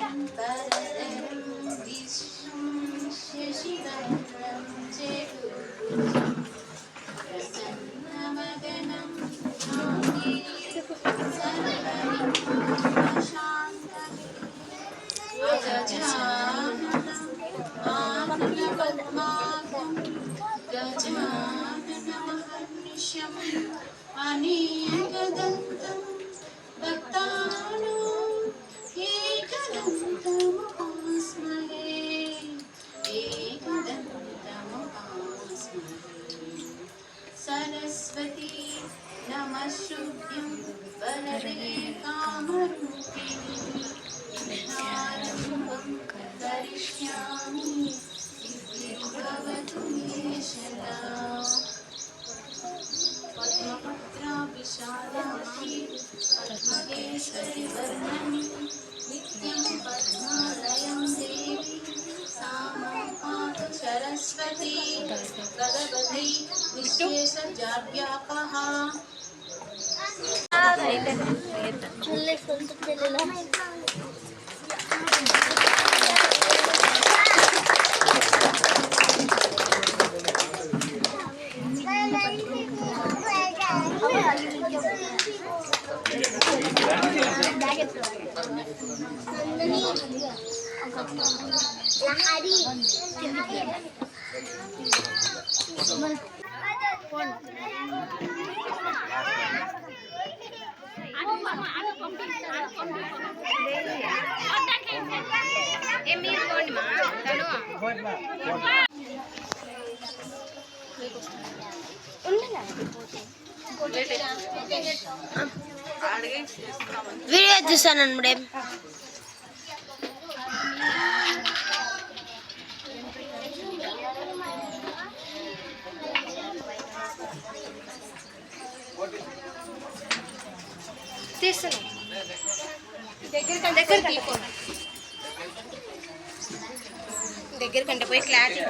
शुक्लाम्बरधरं विष्णुं शशिवर्णं चतुर्भुजं प्रसन्नवदनं गजाननपद्मार्कं गजाननमहर्निशम् अनेकदन्तं भक्तानां एकदन्तमुपास्महे सरस्वती नमस्तुभ्यं वरदे कामरूपिणि कृष्णारम्भं करिष्यामि सिद्धिर्भवतु मे सदा पद्मपत्रा विशालाक्षी पद्मकेसरी वर्णनि नित्यं पद्मालयं देवी सा मां पातु सरस्वती भगवती विश्वेशजाड्यापः వీడియో చూస్తాను మేడం. తీస్తున్నాం దగ్గర కంటే పోయి క్లారిటీ